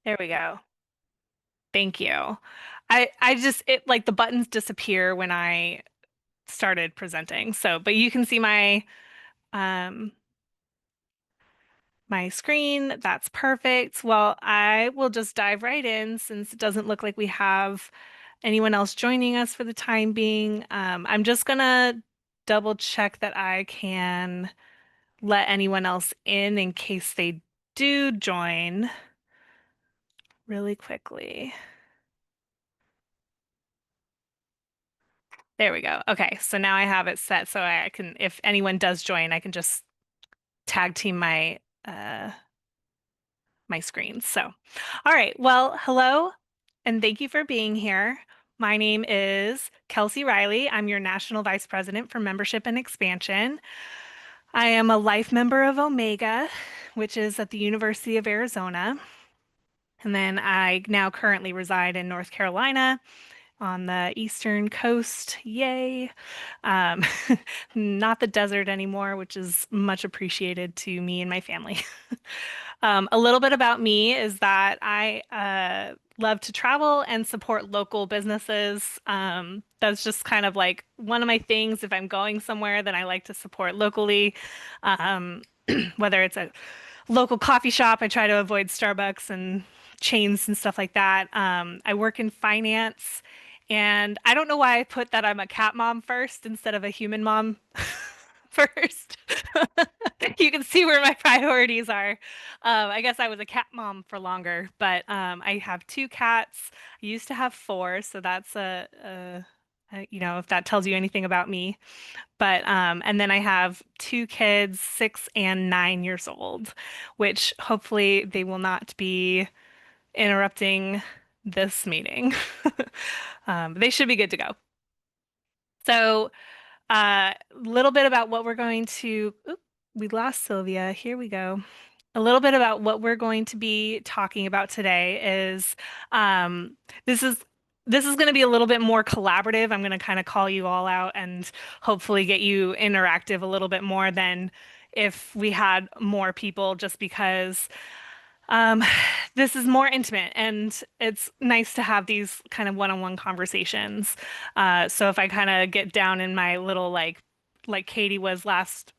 There we go. Thank you. I just it like the buttons disappear when I started presenting. So, but you can see um my screen. That's perfect. Well, I will just dive right in since it doesn't look like we have anyone else joining us for the time being. I'm just gonna double check that I can let anyone else in case they do join really quickly. There we go. Okay, so now I have it set so I can, if anyone does join, I can just tag team uh my screens. So, all right. Well, hello and thank you for being here. My name is Kelsey Riley. I'm your National Vice President for Membership and Expansion. I am a life member of Omega, which is at the University of Arizona. And then I now currently reside in North Carolina on the Eastern Coast. Yay. Um, not the desert anymore, which is much appreciated to me and my family. A little bit about me is that I love to travel and support local businesses. That's just kind of like one of my things. If I'm going somewhere, then I like to support locally. Um, whether it's a local coffee shop, I try to avoid Starbucks and chains and stuff like that. I work in finance, and I don't know why I put that I'm a cat mom first instead of a human mom first. You can see where my priorities are. I guess I was a cat mom for longer, but I have two cats. I used to have four, so that's if that tells you anything about me. But and then I have two kids, 6 and 9 years old, which hopefully they will not be interrupting this meeting. They should be good to go. So, a little bit about what we're going to. Oop, we lost Sylvia. Here we go. A little bit about what we're going to be talking about today is um, this is this is going to be a little bit more collaborative. I'm going to kind of call you all out and hopefully get you interactive a little bit more than if we had more people, just because um, this is more intimate and it's nice to have these kind of one-on-one conversations. So if I kind of get down in my little like Katie was last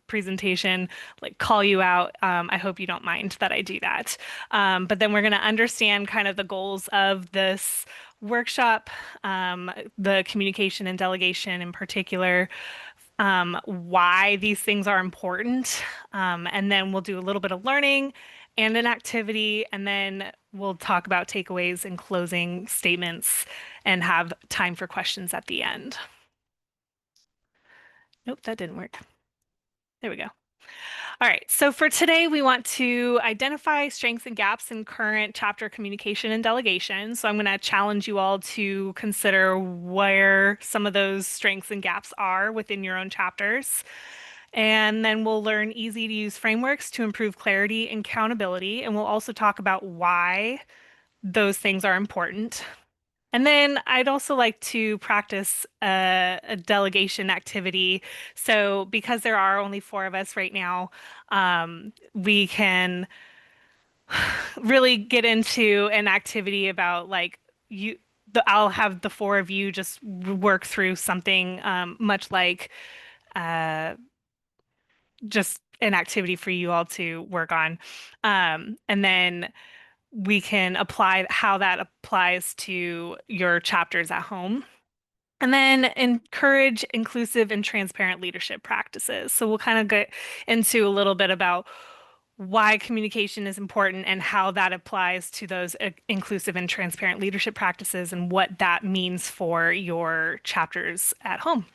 presentation, like call you out, I hope you don't mind that I do that. But then we're going to understand kind of the goals of this workshop, the communication and delegation in particular, why these things are important. And then we'll do a little bit of learning and an activity, and then we'll talk about takeaways and closing statements and have time for questions at the end. Nope, that didn't work. There we go. All right, so for today, we want to identify strengths and gaps in current chapter communication and delegation. So I'm going to challenge you all to consider where some of those strengths and gaps are within your own chapters. And then we'll learn easy to use frameworks to improve clarity and accountability. And we'll also talk about why those things are important. And then I'd also like to practice a delegation activity. So because there are only four of us right now, we can really get into an activity about like I'll have the four of you just work through something much like uh, just an activity for you all to work on. And then we can apply how that applies to your chapters at home. And then encourage inclusive and transparent leadership practices. So we'll kind of get into a little bit about why communication is important and how that applies to those inclusive and transparent leadership practices and what that means for your chapters at home.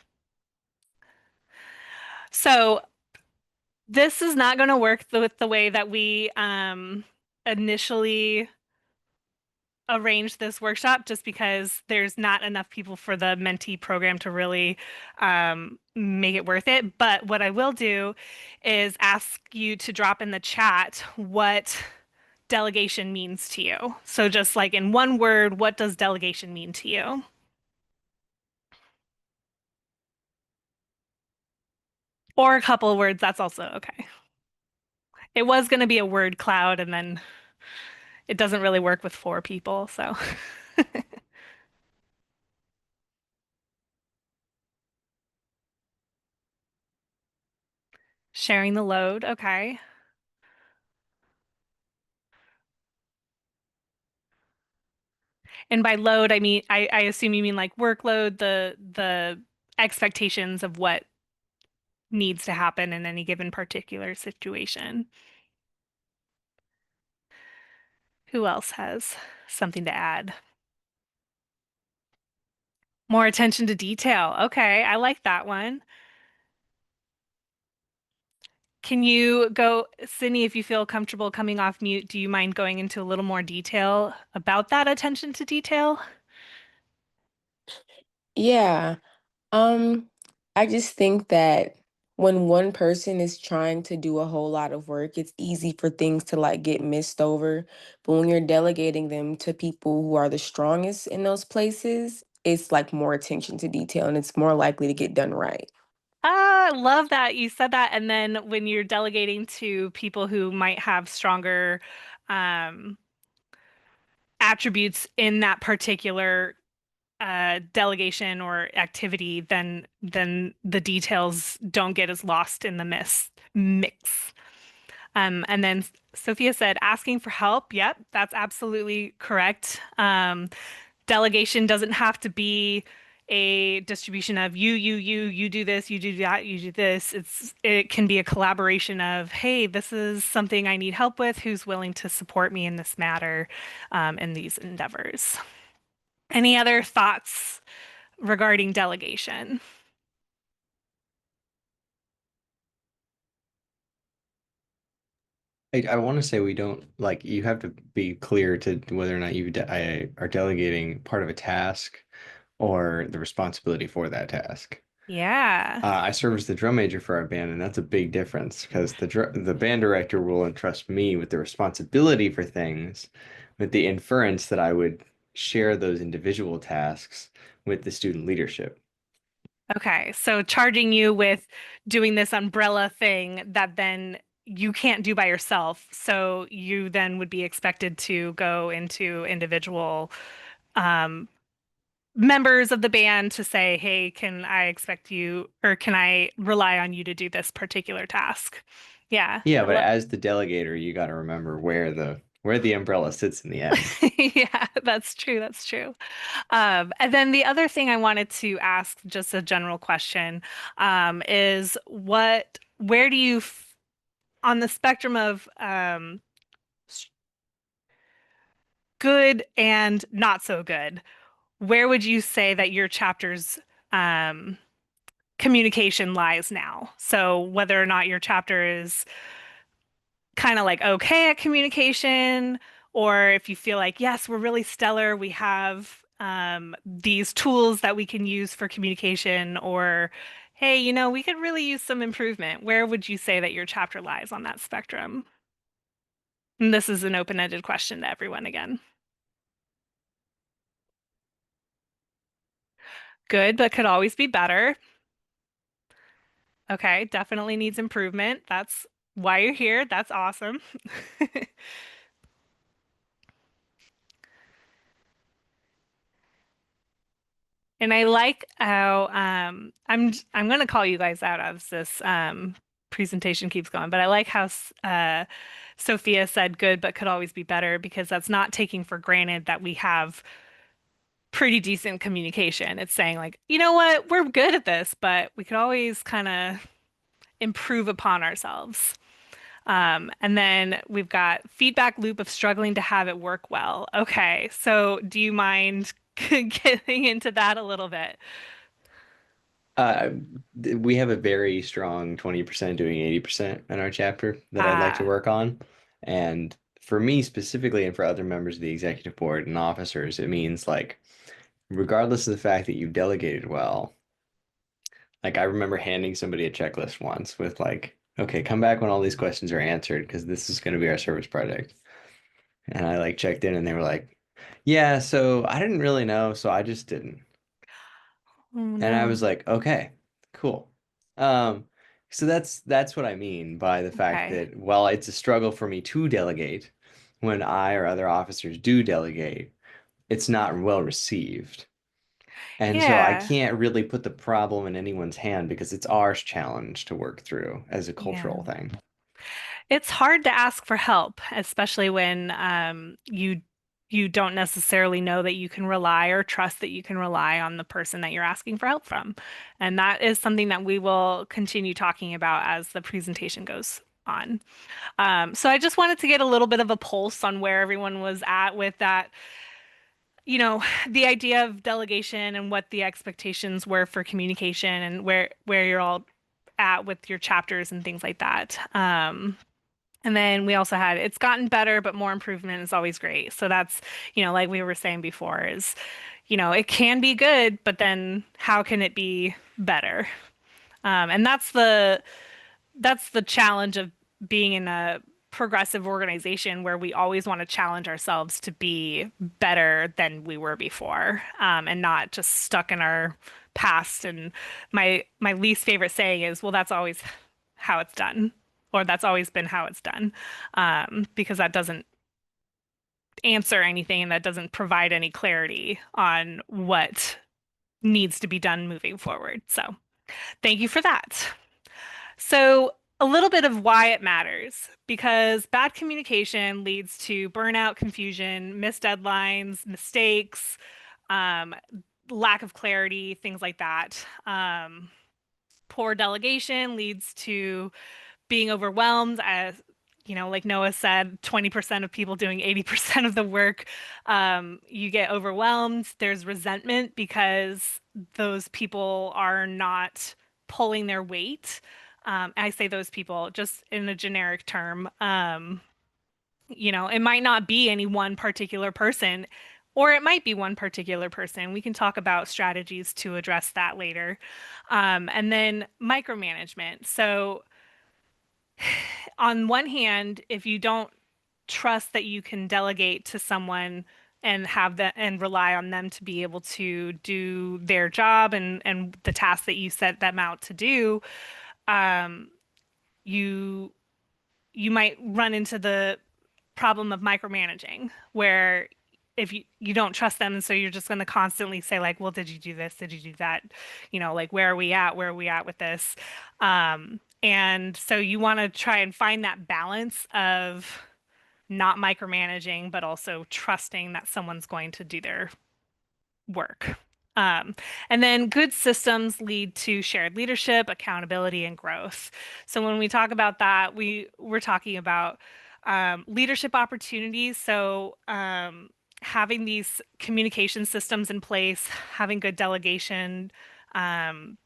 So this is not going to work with the way that we initially arranged this workshop, just because there's not enough people for the mentee program to really make it worth it. But what I will do is ask you to drop in the chat what delegation means to you. So just like in one word, what does delegation mean to you? Or a couple of words, that's also okay. It was going to be a word cloud, and then it doesn't really work with four people. So sharing the load. Okay. And by load, I mean, I assume you mean like workload, the expectations of what needs to happen in any given particular situation. Who else has something to add? More attention to detail. Okay, I like that one. Can you go, Sydney, if you feel comfortable coming off mute, do you mind going into a little more detail about that attention to detail? Yeah. Um, I just think that when one person is trying to do a whole lot of work, it's easy for things to like get missed over. But when you're delegating them to people who are the strongest in those places, it's like more attention to detail and it's more likely to get done right. Ah, I love that you said that. And then when you're delegating to people who might have stronger um, attributes in that particular delegation or activity, then the details don't get as lost in the mix. And then Sophia said, asking for help. Yep, that's absolutely correct. Delegation doesn't have to be a distribution of you do this, you do that, you do this. It can be a collaboration of, hey, this is something I need help with. Who's willing to support me in this matter, in these endeavors? Any other thoughts regarding delegation? I want to say we don't like you have to be clear to whether or not are delegating part of a task or the responsibility for that task. Yeah. I serve as the drum major for our band, and that's a big difference because the band director will entrust me with the responsibility for things, with the inference that I would share those individual tasks with the student leadership. Okay. So charging you with doing this umbrella thing that then you can't do by yourself. So you then would be expected to go into individual um, members of the band to say, hey, can I expect you or can I rely on you to do this particular task? Yeah. Yeah, but as the delegator, you got to remember where the umbrella sits in the end. Yeah, that's true. That's true. And then the other thing I wanted to ask, just a general question, is where do you, on the spectrum of good and not so good, where would you say that your chapter's um, communication lies now? So whether or not your chapter is kind of like okay at communication, or if you feel like, yes, we're really stellar, we have these tools that we can use for communication, or hey, we could really use some improvement. Where would you say that your chapter lies on that spectrum? And this is an open-ended question to everyone again. Good, but could always be better. Okay, definitely needs improvement. That's why you're here. That's awesome. And I like how I'm gonna call you guys out as this presentation keeps going, but I like how Sophia said good but could always be better because that's not taking for granted that we have pretty decent communication. It's saying like, you know what, we're good at this, but we could always kind of improve upon ourselves. And then we've got feedback loop of struggling to have it work well. Okay, so do you mind getting into that a little bit? Uh, we have a very strong 20% doing 80% in our chapter that I'd like to Ah, work on. And for me specifically, and for other members of the executive board and officers, it means like, regardless of the fact that you delegated well, like I remember handing somebody a checklist once with like, okay, come back when all these questions are answered because this is going to be our service project. And I like checked in and they were like, yeah, so I didn't really know, so I just didn't. oh And I was no. like, okay, cool. Um, so that's what I mean by the fact Okay. that while it's a struggle for me to delegate, when I or other officers do delegate, it's not well received. And so I Yeah. can't really put the problem in anyone's hand because it's our challenge to work through as a Yeah. cultural thing. It's hard to ask for help, especially when you don't necessarily know that you can rely or trust that you can rely on the person that you're asking for help from. And that is something that we will continue talking about as the presentation goes on. So I just wanted to get a little bit of a pulse on where everyone was at with that, the idea of delegation and what the expectations were for communication and where you're all at with your chapters and things like that. And then we also had it's gotten better, but more improvement is always great. So that's, like we were saying before, is, it can be good, but then how can it be better? And that's the challenge of being in a progressive organization where we always want to challenge ourselves to be better than we were before, and not just stuck in our past. And my least favorite saying is, well, that's always how it's done, or that's always been how it's done, because that doesn't answer anything and that doesn't provide any clarity on what needs to be done moving forward. So thank you for that. So, a little bit of why it matters, because bad communication leads to burnout, confusion, missed deadlines, mistakes, um, lack of clarity, things like that. Poor delegation leads to being overwhelmed, as like Noah said, 20% of people doing 80% of the work. You get overwhelmed. There's resentment because those people are not pulling their weight. I say those people just in a generic term. It might not be any one particular person, or it might be one particular person. We can talk about strategies to address that later. And then micromanagement. So, on one hand, if you don't trust that you can delegate to someone and have that and rely on them to be able to do their job and the task that you set them out to do, um, you you might run into the problem of micromanaging, where if you don't trust them, and so you're just going to constantly say like, well, did you do this? Did you do that? Like, where are we at? Where are we at with this? And so you want to try and find that balance of not micromanaging, but also trusting that someone's going to do their work. Um, and then good systems lead to shared leadership, accountability, and growth. So when we talk about that, we're talking about leadership opportunities. So having these communication systems in place, having good delegation, um,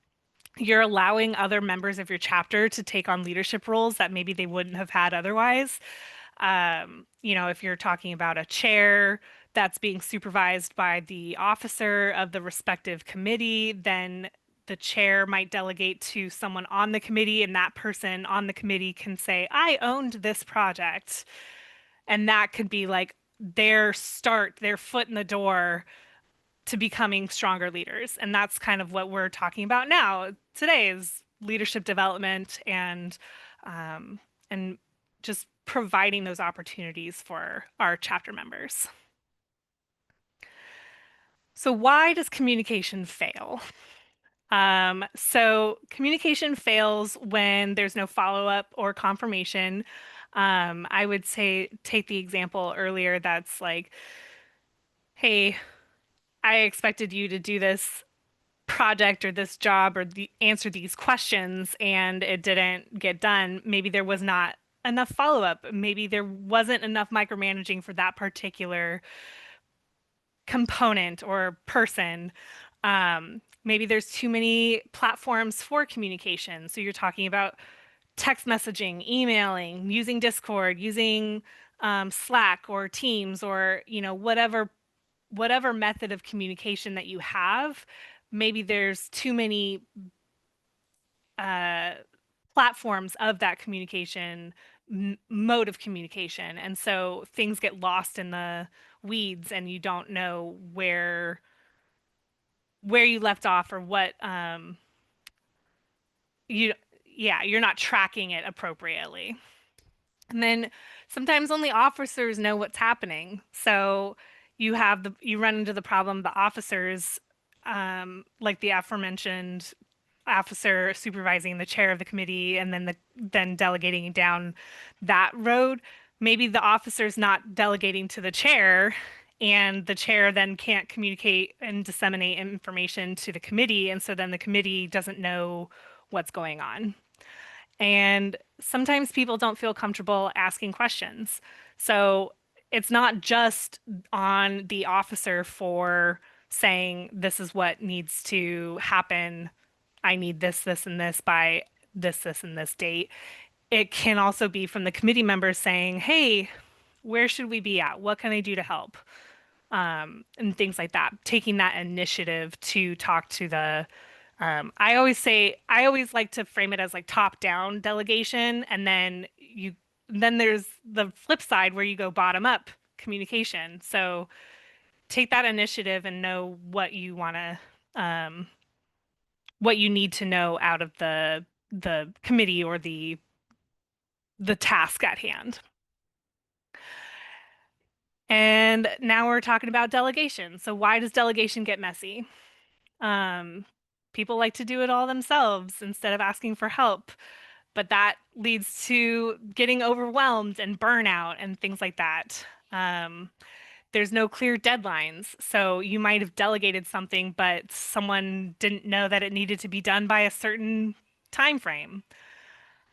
you're allowing other members of your chapter to take on leadership roles that maybe they wouldn't have had otherwise. If you're talking about a chair that's being supervised by the officer of the respective committee, then the chair might delegate to someone on the committee, and that person on the committee can say, I owned this project. And that could be like their foot in the door to becoming stronger leaders. And that's kind of what we're talking about now today is leadership development um, and just providing those opportunities for our chapter members. So why does communication fail? So communication fails when there's no follow-up or confirmation. I would say take the example earlier that's like, hey, I expected you to do this project or this job or answer these questions and it didn't get done. Maybe there was not enough follow-up. Maybe there wasn't enough micromanaging for that particular component or person. Maybe there's too many platforms for communication. So you're talking about text messaging, emailing, using Discord, using Slack or Teams or whatever method of communication that you have. Maybe there's too many uh, platforms of that communication mode of communication, and so things get lost in the weeds, and you don't know where you left off or what you yeah, you're not tracking it appropriately. And then sometimes only officers know what's happening. So you run into the problem the officers, like the aforementioned officer supervising the chair of the committee and then delegating down that road. Maybe the officer's not delegating to the chair, and the chair then can't communicate and disseminate information to the committee, and so then the committee doesn't know what's going on. And sometimes people don't feel comfortable asking questions. So it's not just on the officer for saying, this is what needs to happen. I need this, this, and this by this, and this date. It can also be from the committee members saying, hey, where should we be at? What can I do to help? And things like that. Taking that initiative to talk to I always like to frame it as like top-down delegation, and then there's the flip side where you go bottom-up communication. So take that initiative and know um, what you need to know out of the committee or the task at hand. And now we're talking about delegation. So why does delegation get messy? Um, People like to do it all themselves instead of asking for help, but that leads to getting overwhelmed and burnout and things like that. Um, there's no clear deadlines, so you might have delegated something, but someone didn't know that it needed to be done by a certain time frame.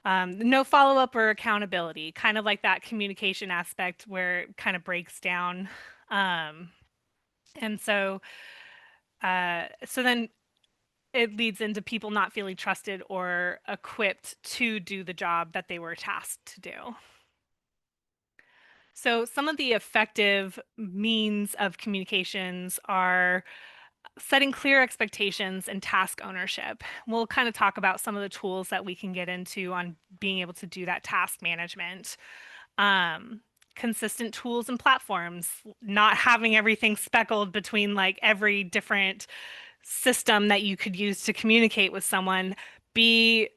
No follow-up or accountability, kind of like that communication aspect where it kind of breaks down. Um, and so then it leads into people not feeling trusted or equipped to do the job that they were tasked to do. So, some of the effective means of communications are setting clear expectations and task ownership. We'll kind of talk about some of the tools that we can get into on being able to do that task management. Um, Consistent tools and platforms, not having everything speckled between like every different system that you could use to communicate with someone. Be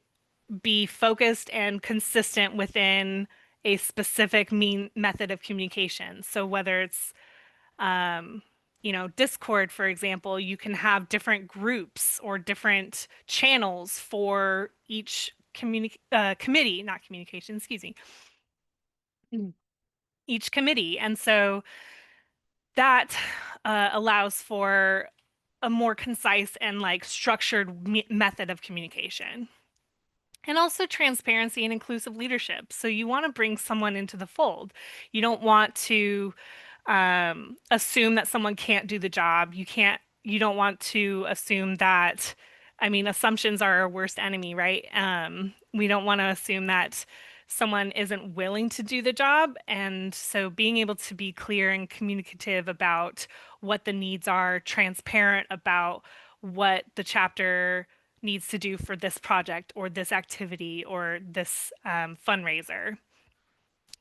focused and consistent within a specific method of communication. So whether it's um, Discord, for example, you can have different groups or different channels for each committee, not communication, excuse me, each committee. And so that allows for a more concise and like structured method of communication. And also transparency and inclusive leadership. So you want to bring someone into the fold. You don't want to assume that someone can't do the job. You don't want to assume that, I mean, assumptions are our worst enemy, right? We don't want to assume that someone isn't willing to do the job. And so being able to be clear and communicative about what the needs are, transparent about what the chapter needs to do for this project or this activity or this fundraiser.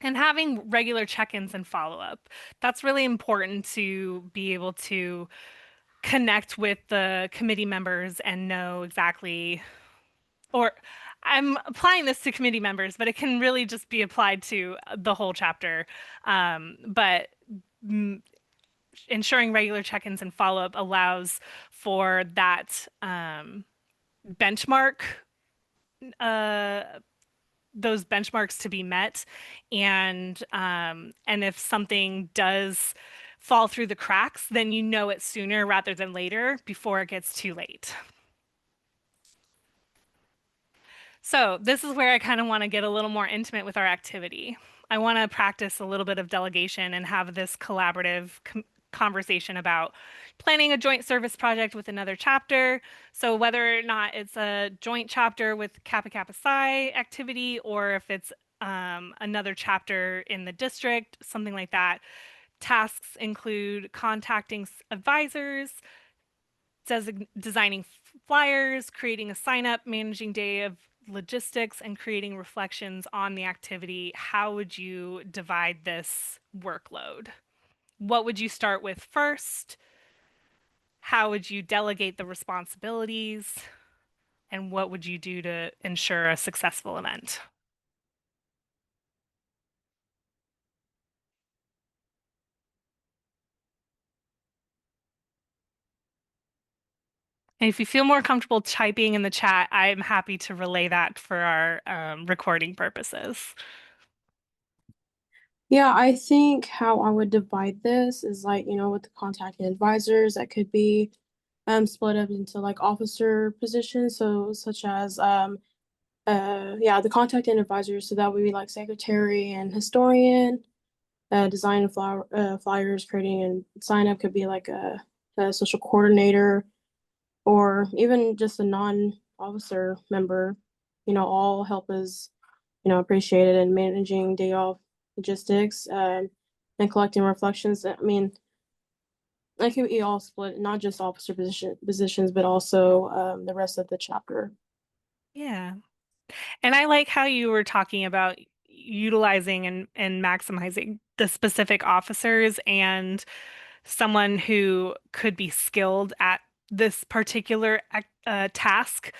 And having regular check-ins and follow-up. That's really important to be able to connect with the committee members and know exactly, or I'm applying this to committee members, but it can really just be applied to the whole chapter. But ensuring regular check-ins and follow-up allows for that benchmark uh, those benchmarks to be met, and if something does fall through the cracks, then you know it sooner rather than later before it gets too late. So this is where I kind of want to get a little more intimate with our activity. I want to practice a little bit of delegation and have this collaborative conversation about planning a joint service project with another chapter. So whether or not it's a joint chapter with Kappa Kappa Psi activity, or if it's another chapter in the district, something like that. Tasks include contacting advisors, designing flyers, creating a sign up, managing day of logistics, and creating reflections on the activity. How would you divide this workload? What would you start with first? How would you delegate the responsibilities? And what would you do to ensure a successful event? And if you feel more comfortable typing in the chat, I'm happy to relay that for our recording purposes. Yeah, I think how I would divide this is like, with the contacting advisors that could be split up into like officer positions. So such as yeah, the contacting advisors, so that would be like secretary and historian, design and flyers, creating and sign up could be like a social coordinator or even just a non-officer member, all help is, appreciated in managing day off logistics, and collecting reflections. I mean, I could be all split, not just officer positions, but also the rest of the chapter. Yeah. And I like how you were talking about utilizing and maximizing the specific officers and someone who could be skilled at this particular task.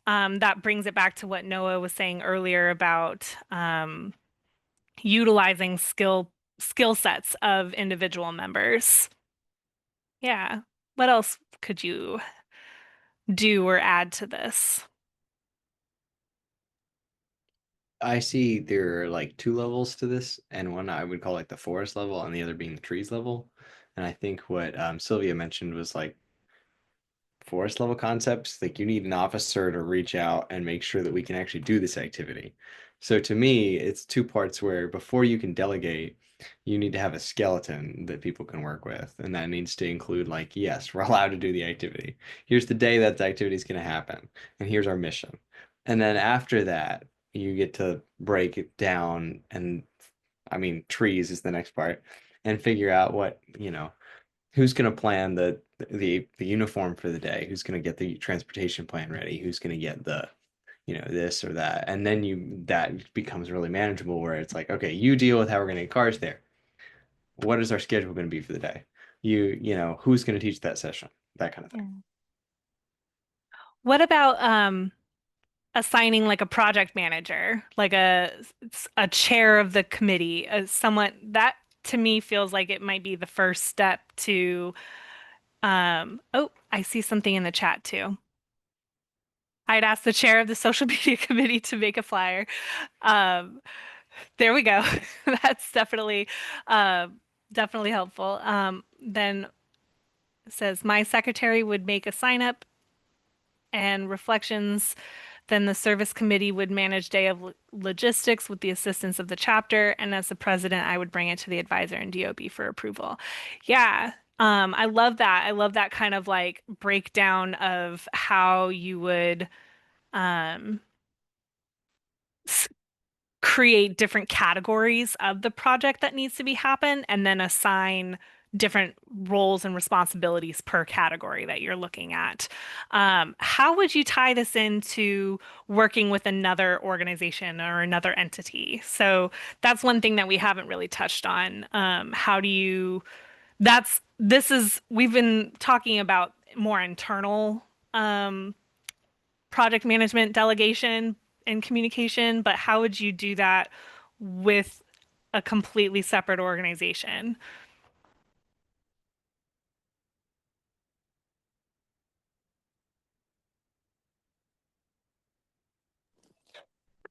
That brings it back to what Noah was saying earlier about utilizing skill sets of individual members. Yeah. What else could you do or add to this? I see there are like two levels to this, and one I would call like the forest level, and the other being the trees level. And I think what Sylvia mentioned was like forest level concepts, like you need an officer to reach out and make sure that we can actually do this activity. So to me, it's two parts where before you can delegate, you need to have a skeleton that people can work with. And that needs to include like, yes, we're allowed to do the activity. Here's the day that the activity is going to happen. And here's our mission. And then after that, you get to break it down and I mean, trees is the next part and figure out what, who's going to plan the uniform for the day, who's going to get the transportation plan ready, who's going to get the this or that, and then you that becomes really manageable where it's like, okay, you deal with how we're going to get cars there. What is our schedule going to be for the day? Who's going to teach that session, that kind of thing. Yeah. What about assigning like a project manager, like a chair of the committee, someone that to me feels like it might be the first step to oh, I see something in the chat too. I'd ask the chair of the social media committee to make a flyer. Um, there we go. That's uh, definitely helpful. Then it says my secretary would make a sign up and reflections. Then the service committee would manage day of logistics with the assistance of the chapter. And as the president, I would bring it to the advisor and DOB for approval. Yeah. I love that. I love that kind of like breakdown of how you would um, create different categories of the project that needs to be happen and then assign different roles and responsibilities per category that you're looking at. How would you tie this into working with another organization or another entity? So that's one thing that we haven't really touched on. How do you, we've been talking about more internal um, project management, delegation, and communication, but how would you do that with a completely separate organization?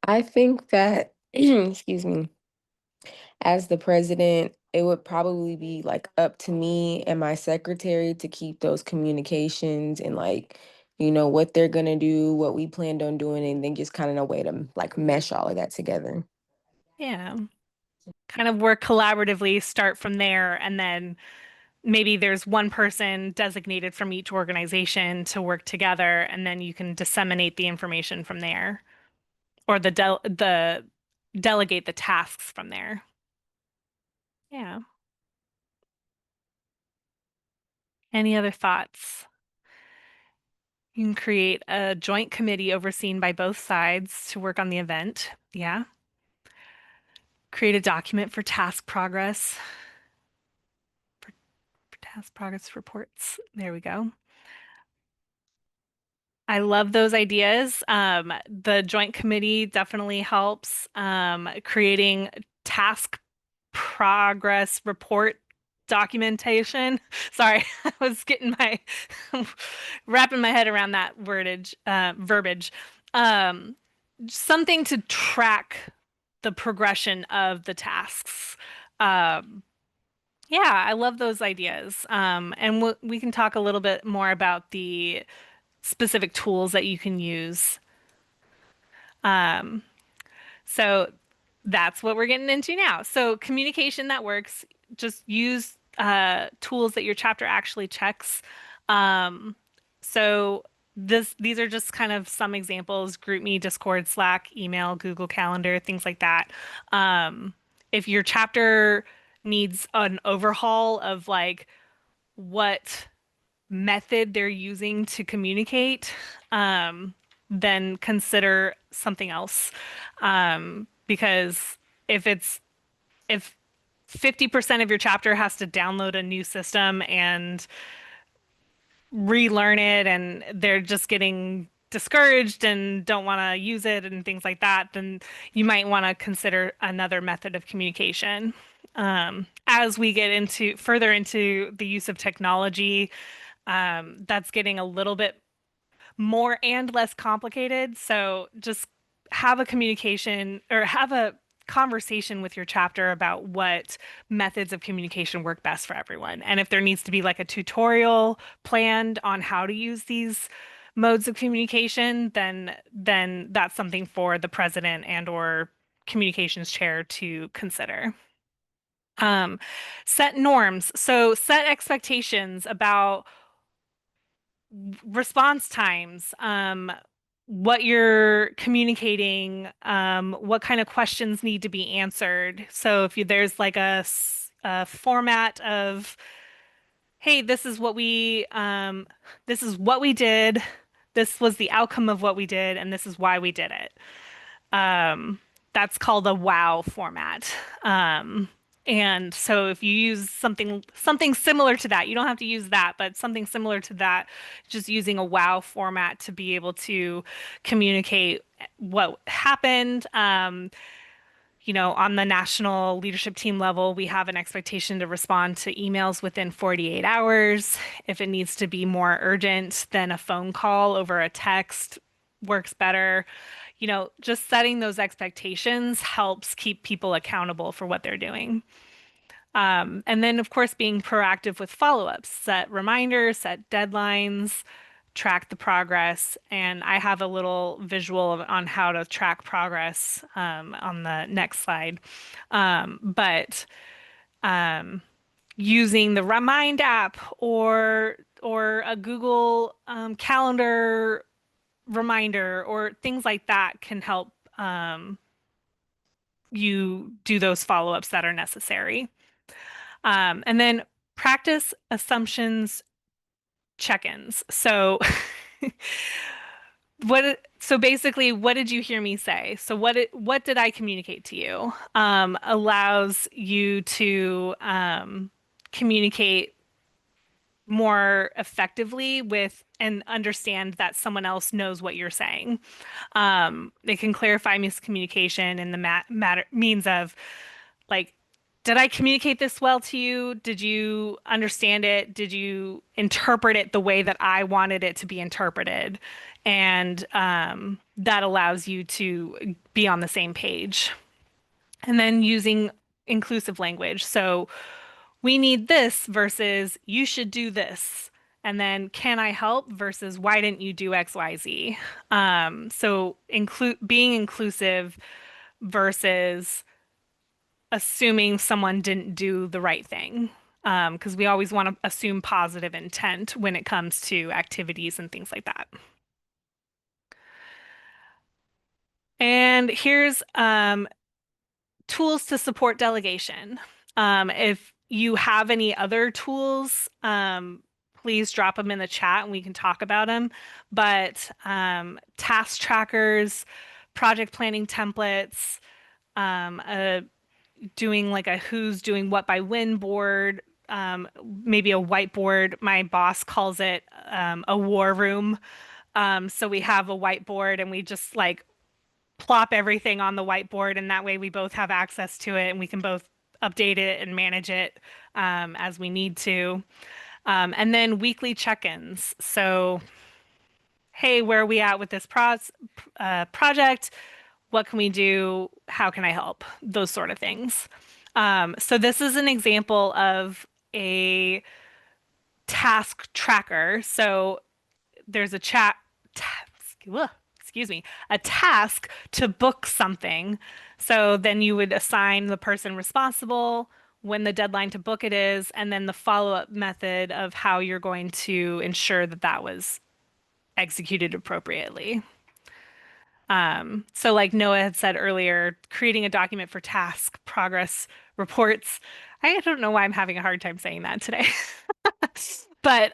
I think that, excuse me, as the president, it would probably be like up to me and my secretary to keep those communications and like, what they're gonna do, what we planned on doing, and then just kind of a way to like mesh all of that together. Yeah, kind of work collaboratively, start from there, and then maybe there's one person designated from each organization to work together, and then you can disseminate the information from there, or the delegate the tasks from there. Yeah. Any other thoughts? You can create a joint committee overseen by both sides to work on the event. Yeah. Create a document for for task progress reports. There we go. I love those ideas. The joint committee definitely helps. Creating task progress report documentation. Sorry, I was getting my wrapping my head around that wordage, verbiage. Um, Something to track the progression of the tasks. Um, yeah, I love those ideas. And we can talk a little bit more about the specific tools that you can use. Um, So that's what we're getting into now. So communication that works, just use tools that your chapter actually checks. Um, so these are just kind of some examples: GroupMe, Discord, Slack, email, Google Calendar, things like that. If your chapter needs an overhaul of like what method they're using to communicate, um, then consider something else. Because if it's if 50% of your chapter has to download a new system and relearn it and they're just getting discouraged and don't want to use it and things like that, then you might want to consider another method of communication. As we get into further into the use of technology, that's getting a little bit more and less complicated. So just have a communication or have a conversation with your chapter about what methods of communication work best for everyone. And if there needs to be like a tutorial planned on how to use these modes of communication, then that's something for the president and or communications chair to consider. Um, Set norms. So set expectations about response times, what you're communicating, what kind of questions need to be answered. So if there's like a format of, hey, this is what we did, this was the outcome of what we did, and this is why we did it. Um, that's called a wow format. And so if you use something similar to that, you don't have to use that, but something similar to that, just using a wow format to be able to communicate what happened. On the national leadership team level, we have an expectation to respond to emails within 48 hours. If it needs to be more urgent, then a phone call over a text works better. Just setting those expectations helps keep people accountable for what they're doing. And then, of course, being proactive with follow-ups, set reminders, set deadlines, track the progress. And I have a little visual on how to track progress on the next slide. But using the Remind app or a Google Calendar reminder or things like that can help you do those follow-ups that are necessary. And then practice assumptions check-ins. So basically, what did you hear me say? So what did I communicate to you? Allows you to communicate more effectively with and understand that someone else knows what you're saying. It can clarify miscommunication in the matter means of like, did I communicate this well to you? Did you understand it? Did you interpret it the way that I wanted it to be interpreted? And that allows you to be on the same page. And then using inclusive language. So we need this versus you should do this. And then can I help versus why didn't you do X, Y, Z? So being inclusive versus assuming someone didn't do the right thing. Because we always want to assume positive intent when it comes to activities and things like that. And here's tools to support delegation. If you have any other tools, please drop them in the chat and we can talk about them. But task trackers, project planning templates, a doing like a who's doing what by when board, maybe a whiteboard. My boss calls it a war room. So we have a whiteboard and we just like plop everything on the whiteboard, and that way we both have access to it and we can both update it and manage it as we need to. And then weekly check-ins. So, hey, where are we at with this project? What can we do? How can I help? Those sort of things. So this is an example of a task tracker. So there's a ugh, excuse me, a task to book something. So then you would assign the person responsible, when the deadline to book it is, and then the follow-up method of how you're going to ensure that that was executed appropriately. So like Noah had said earlier, creating a document for task progress reports. I don't know why I'm having a hard time saying that today. But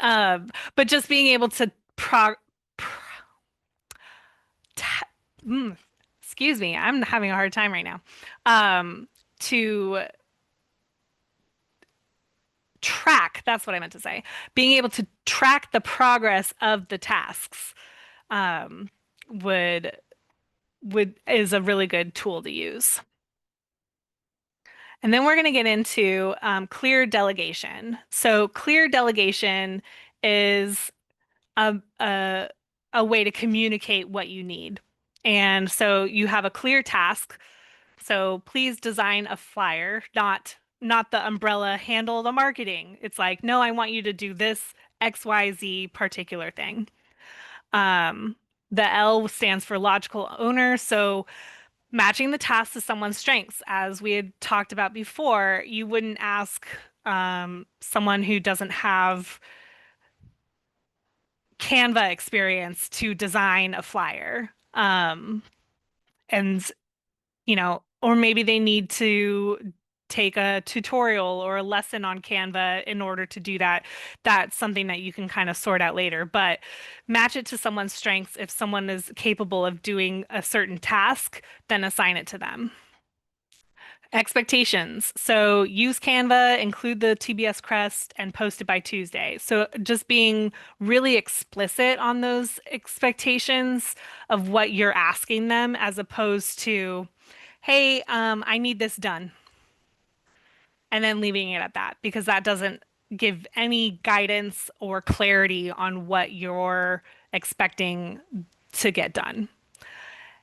just being able to ta mm, excuse me, I'm having a hard time right now. To track, that's what I meant to say. Being able to track the progress of the tasks um, would would is a really good tool to use. And then we're going to get into clear delegation. So clear delegation is a, a, a way to communicate what you need. And so you have a clear task. So please design a flyer, not the umbrella handle the marketing. It's like, no, I want you to do this XYZ particular thing. Um, the L stands for logical owner. So matching the task to someone's strengths. As we had talked about before, you wouldn't ask someone who doesn't have Canva experience to design a flyer. And, or maybe they need to take a tutorial or a lesson on Canva in order to do that. That's something that you can kind of sort out later, but match it to someone's strengths. If someone is capable of doing a certain task, then assign it to them. Expectations. So use Canva, include the TBS crest, and post it by Tuesday. So just being really explicit on those expectations of what you're asking them, as opposed to, hey, I need this done, and then leaving it at that, because that doesn't give any guidance or clarity on what you're expecting to get done.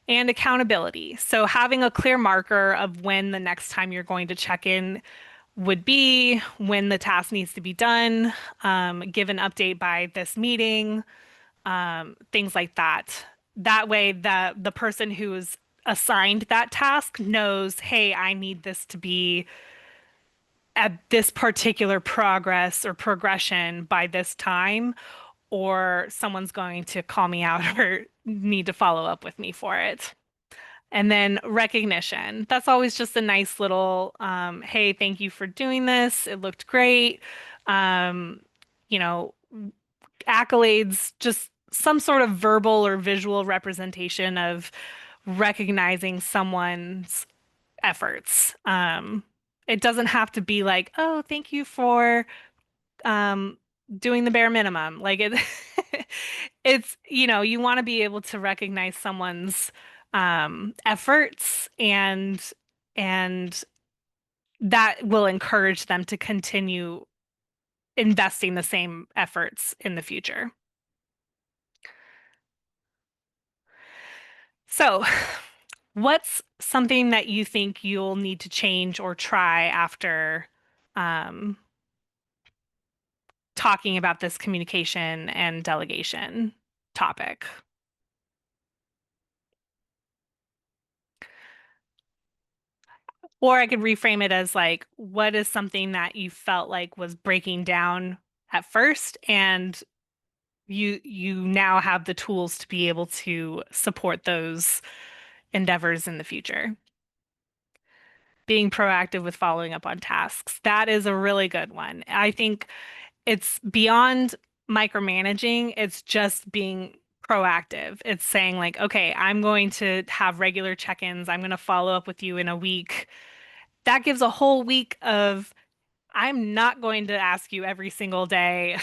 And accountability. So having a clear marker of when the next time you're going to check in would be, when the task needs to be done, give an update by this meeting, things like that. That way, the person who's assigned that task knows, hey, I need this to be at this particular progress or progression by this time, or someone's going to call me out or need to follow up with me for it. And then recognition. That's always just a nice little, hey, thank you for doing this. It looked great. Um, you know, accolades, just some sort of verbal or visual representation of recognizing someone's efforts. It doesn't have to be like, oh, thank you for um, doing the bare minimum. Like it, you want to be able to recognize someone's efforts, and that will encourage them to continue investing the same efforts in the future. So, what's something that you think you'll need to change or try after um, talking about this communication and delegation topic? Or I could reframe it as like, what is something that you felt like was breaking down at first, and you now have the tools to be able to support those endeavors in the future. Being proactive with following up on tasks. That is a really good one. I think it's beyond micromanaging, it's just being proactive. It's saying like, okay, I'm going to have regular check-ins. I'm going to follow up with you in a week. That gives a whole week of, I'm not going to ask you every single day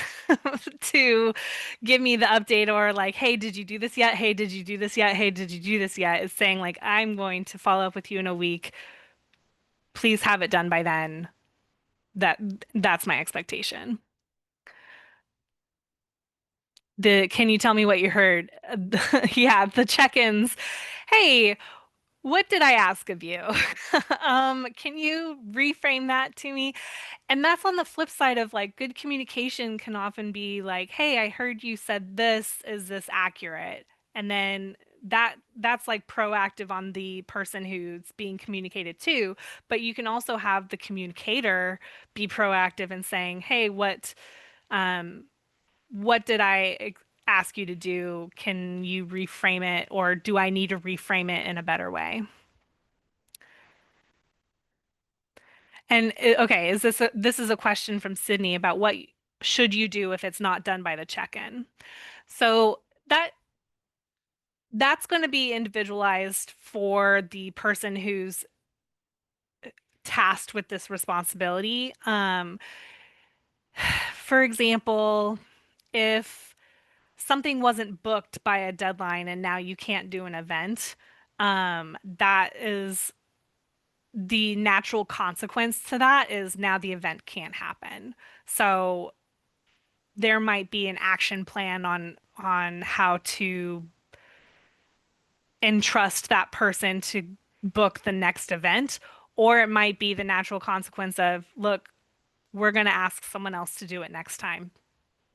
to give me the update, or like, hey, did you do this yet? Hey, did you do this yet? Hey, did you do this yet? It's saying like, I'm going to follow up with you in a week please have it done by then. That that's my expectation. Can you tell me what you heard? Yeah, the check-ins. Hey, what did I ask of you? Can you reframe that to me? And that's on the flip side of like good communication can often be like, hey, I heard you said this. Is this accurate? And then that's like proactive on the person who's being communicated to. But you can also have the communicator be proactive in saying, hey, um, what did ask you to do? Can you reframe it, or do I need to reframe it in a better way? And okay, this is a question from Sydney about what should you do if it's not done by the check-in. So that's going to be individualized for the person who's tasked with this responsibility. For example, if something wasn't booked by a deadline and now you can't do an event, that is the natural consequence to that is now the event can't happen. So there might be an action plan on how to entrust that person to book the next event, or it might be the natural consequence of, look, we're going to ask someone else to do it next time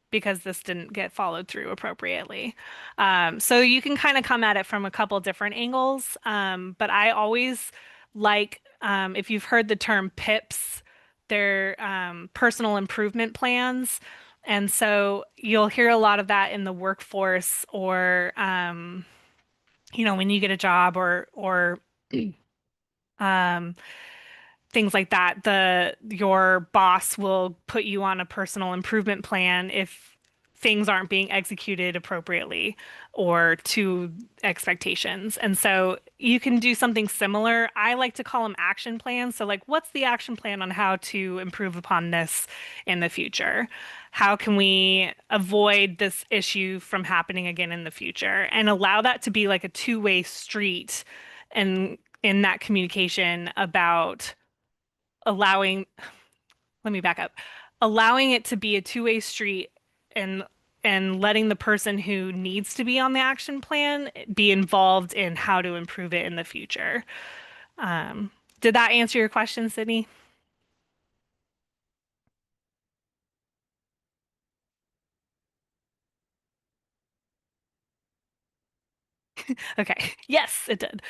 because this didn't get followed through appropriately. So you can kind of come at it from a couple different angles. But I always like, if you've heard the term PIPs, they're personal improvement plans. And so you'll hear a lot of that in the workforce or, when you get a job or um, things like that. Your boss will put you on a personal improvement plan if things aren't being executed appropriately or to expectations. And so you can do something similar. I like to call them action plans. So like, what's the action plan on how to improve upon this in the future? How can we avoid this issue from happening again in the future and allow that to be like a two-way street and in that communication about allowing, let me back up, allowing it to be a two-way street and letting the person who needs to be on the action plan be involved in how to improve it in the future. Um, did that answer your question, Sydney? Okay. Yes, it did.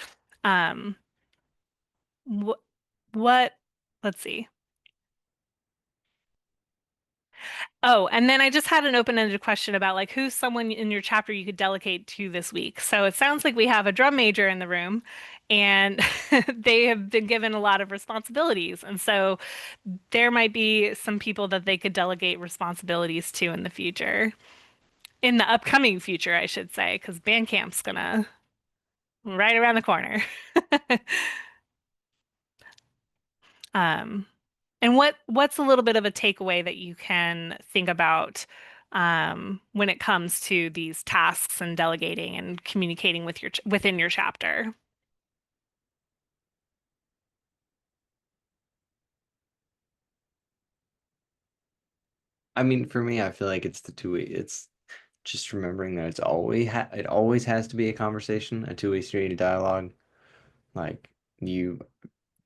Um, wh what, let's see. Oh, and then I just had an open-ended question about like who's someone in your chapter you could delegate to this week. So it sounds like we have a drum major in the room and they have been given a lot of responsibilities. And so there might be some people that they could delegate responsibilities to in the future. In the upcoming future, I should say, because band camp's gonna right around the corner. Um, And what's a little bit of a takeaway that you can think about when it comes to these tasks and delegating and communicating with within your chapter? I mean, for me, I feel like it's the two-way. It's just remembering that it always has to be a conversation, a two-way street, a dialogue. Like you,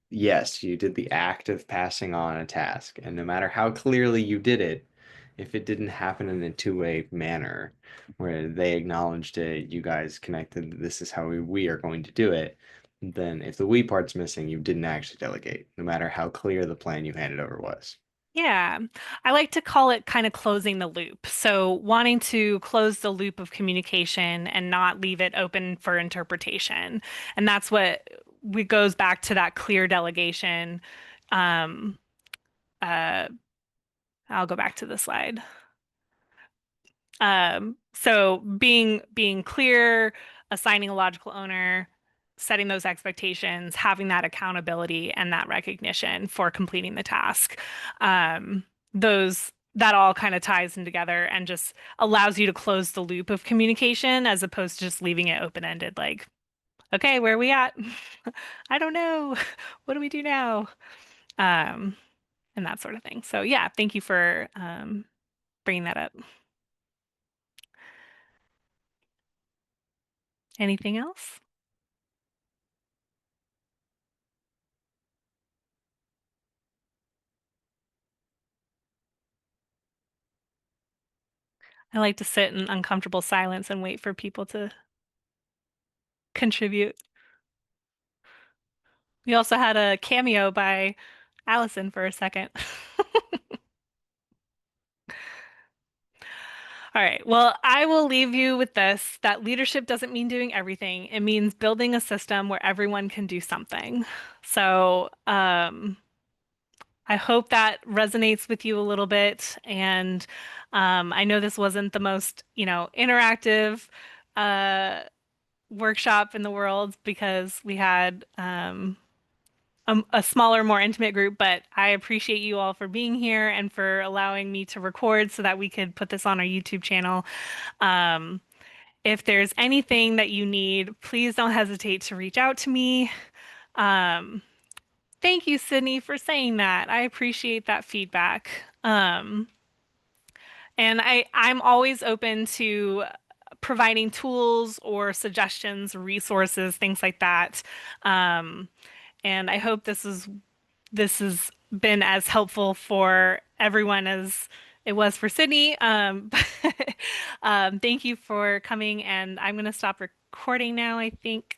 yes, you did the act of passing on a task, and no matter how clearly you did it, if it didn't happen in a two-way manner where they acknowledged it, you guys connected, this is how we are going to do it, then if the we part's missing, you didn't actually delegate, no matter how clear the plan you handed over was. Yeah, I like to call it kind of closing the loop. So wanting to close the loop of communication and not leave it open for interpretation. And that's what we goes back to that clear delegation. Um, uh, I'll go back to the slide. So being clear, assigning a logical owner, setting those expectations, having that accountability and that recognition for completing the task. Um, that all kind of ties in together and just allows you to close the loop of communication as opposed to just leaving it open-ended, like, okay, where are we at? I don't know. What do we do now? Um, and that sort of thing. So yeah, thank you for bringing that up. Anything else? I like to sit in uncomfortable silence and wait for people to contribute. We also had a cameo by Allison for a second. All right. Well, I will leave you with this, that leadership doesn't mean doing everything. It means building a system where everyone can do something. So, I hope that resonates with you a little bit. And I know this wasn't the most, interactive uh, workshop in the world because we had a smaller, more intimate group, but I appreciate you all for being here and for allowing me to record so that we could put this on our YouTube channel. Um, if there's anything that you need, please don't hesitate to reach out to me. Um, Thank you, Sydney, for saying that. I appreciate that feedback. And I'm always open to providing tools or suggestions, resources, things like that. Um, and I hope this has been as helpful for everyone as it was for Sydney. Thank you for coming, and I'm going to stop recording now, I think.